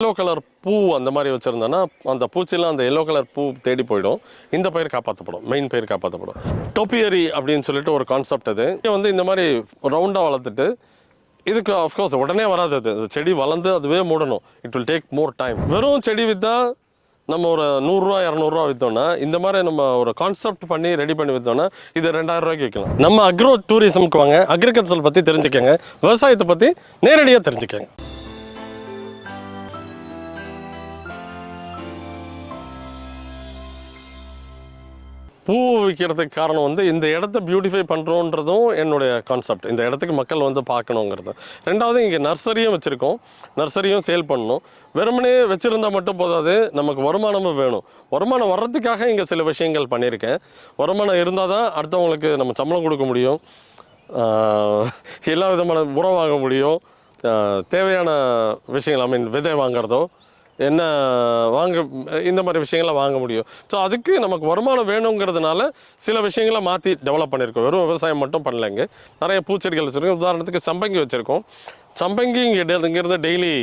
Yellow colour பூ அந்த மாதிரி வச்சுருந்தோன்னா அந்த பூச்சிலாம் அந்த எல்லோ கலர் பூ தேடி போயிடும். இந்த பயிர் காப்பாற்றப்படும், மெயின் பயிர் காப்பாற்றப்படும். டோப்பியரி அப்படின்னு சொல்லிட்டு ஒரு கான்செப்ட் அது வந்து இந்த மாதிரி ரவுண்டாக வளர்த்துட்டு இதுக்கு அஃப்கோர்ஸ் உடனே வராது. அது செடி வளர்ந்து அதுவே மூடணும். It will take more time. வெறும் செடி விற்றா நம்ம ஒரு 100 200 விற்றோன்னா இந்த மாதிரி நம்ம ஒரு கான்செப்ட் பண்ணி ரெடி பண்ணி விற்றோன்னா இது 2000 விற்கலாம். நம்ம அக்ரோ டூரிசம்க்கு வாங்க, அக்ரிகல்ச்சர் பற்றி தெரிஞ்சுக்கங்க, விவசாயத்தை பற்றி நேரடியாக தெரிஞ்சுக்கங்க. பூ விற்கிறதுக்கு காரணம் வந்து இந்த இடத்த பியூட்டிஃபை பண்ணுறோன்றதும் என்னுடைய கான்செப்ட். இந்த இடத்துக்கு மக்கள் வந்து பார்க்கணுங்கிறது. ரெண்டாவது இங்கே நர்சரியும் வச்சுருக்கோம், நர்சரியும் சேல் பண்ணணும். வெறுமனே வச்சுருந்தா மட்டும் போதாது, நமக்கு வருமானமும் வேணும். வருமானம் வர்றதுக்காக இங்கே சில விஷயங்கள் பண்ணியிருக்கேன். வருமானம் இருந்தால் தான் அடுத்தவங்களுக்கு நம்ம சம்பளம் கொடுக்க முடியும், எல்லா விதமான உரம் வாங்க முடியும், தேவையான விஷயங்கள் விதை வாங்கிறதோ என்ன வாங்க இந்த மாதிரி விஷயங்கள்லாம் வாங்க முடியும். ஸோ அதுக்கு நமக்கு வருமானம் வேணுங்கிறதுனால சில விஷயங்களை மாற்றி டெவலப் பண்ணியிருக்கோம். வெறும் விவசாயம் மட்டும் பண்ணலைங்க, நிறைய பூச்செடிகள் வச்சுருக்கோம். உதாரணத்துக்கு சம்பங்கி வச்சுருக்கோம். சம்பங்கி இங்கேருந்து டெய்லி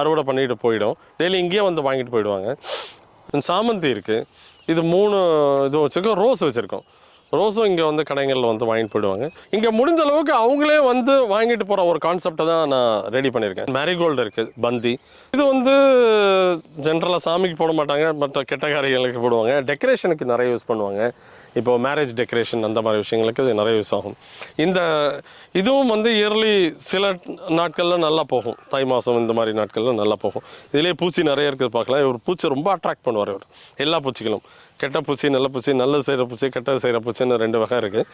அறுவடை பண்ணிட்டு போயிடும், டெய்லி இங்கேயே வந்து வாங்கிட்டு போயிடுவாங்க. சாமந்தி இருக்குது, இது 3 இது வச்சுருக்கோம். ரோஸ் வச்சுருக்கோம், ரோஸும் இங்கே வந்து கடைகளில் வந்து வாங்கிட்டு போயிடுவாங்க. இங்கே முடிஞ்ச அளவுக்கு அவங்களே வந்து வாங்கிட்டு போகிற ஒரு கான்செப்டை தான் நான் ரெடி பண்ணியிருக்கேன். மேரிகோல்டு இருக்குது, பந்தி. இது வந்து ஜென்ரலாக சாமிக்கு போட மாட்டாங்க, மற்ற கெட்டகாரிகளுக்கு போடுவாங்க. டெக்கரேஷனுக்கு நிறைய யூஸ் பண்ணுவாங்க. இப்போ மேரேஜ் டெக்கரேஷன் அந்த மாதிரி விஷயங்களுக்கு இது நிறைய யூஸ் ஆகும். இதுவும் வந்து இயர்லி சில நாட்களில் நல்லா போகும். தை மாதம் இந்த மாதிரி நாட்களில் நல்லா போகும். இதிலே பூச்சி நிறைய இருக்குது பார்க்கலாம். ஒரு பூச்சி ரொம்ப அட்ராக்ட் பண்ணுவார் இவர். எல்லா பூச்சிகளும், கெட்ட பூச்சி, நல்ல பூச்சி, நல்லது செய்கிற பூச்சி, கெட்டது செய்கிற பூச்சின்னு 2 வகை இருக்குது.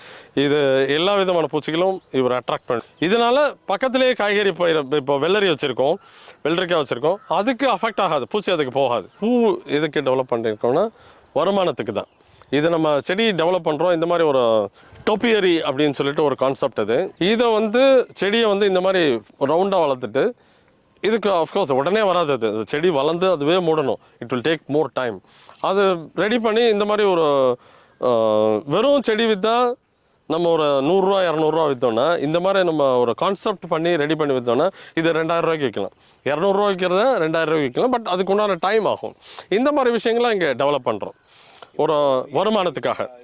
இது எல்லா விதமான பூச்சிகளும் இவர் அட்ராக்ட் பண்ணு. இதனால் பக்கத்துலேயே காய்கறி பயிர், இப்போ வெள்ளரி வச்சுருக்கோம், வெள்ளரிக்காய் வச்சுருக்கோம், அதுக்கு அஃபெக்ட் ஆகாது, பூச்சி அதுக்கு போகாது. பூ எதுக்கு டெவலப் பண்ணியிருக்கோம்னா வருமானத்துக்கு தான். இதை நம்ம செடி டெவலப் பண்ணுறோம். இந்த மாதிரி ஒரு டோப்பியரி அப்படின்னு சொல்லிட்டு ஒரு கான்செப்ட் அது. இதை வந்து செடியை வந்து இந்த மாதிரி ரவுண்டாக வளர்த்துட்டு இதுக்கு அஃப்கோர்ஸ் உடனே வராது. அது செடி வளர்ந்து அதுவே மூடணும். It will take more time. அது ரெடி பண்ணி இந்த மாதிரி ஒரு வெறும் செடி விற்றா நம்ம ஒரு 100 200 விற்றோன்னா இந்த மாதிரி நம்ம ஒரு கான்செப்ட் பண்ணி ரெடி பண்ணி விற்றோன்னா இது 2000 விற்கலாம். 200 விற்கிறத 2000 விற்கலாம். பட் அதுக்கு உண்டான டைம் ஆகும். இந்த மாதிரி விஷயங்கள்லாம் இங்கே டெவலப் பண்ணுறோம் ஒரு வருமானத்துக்காக.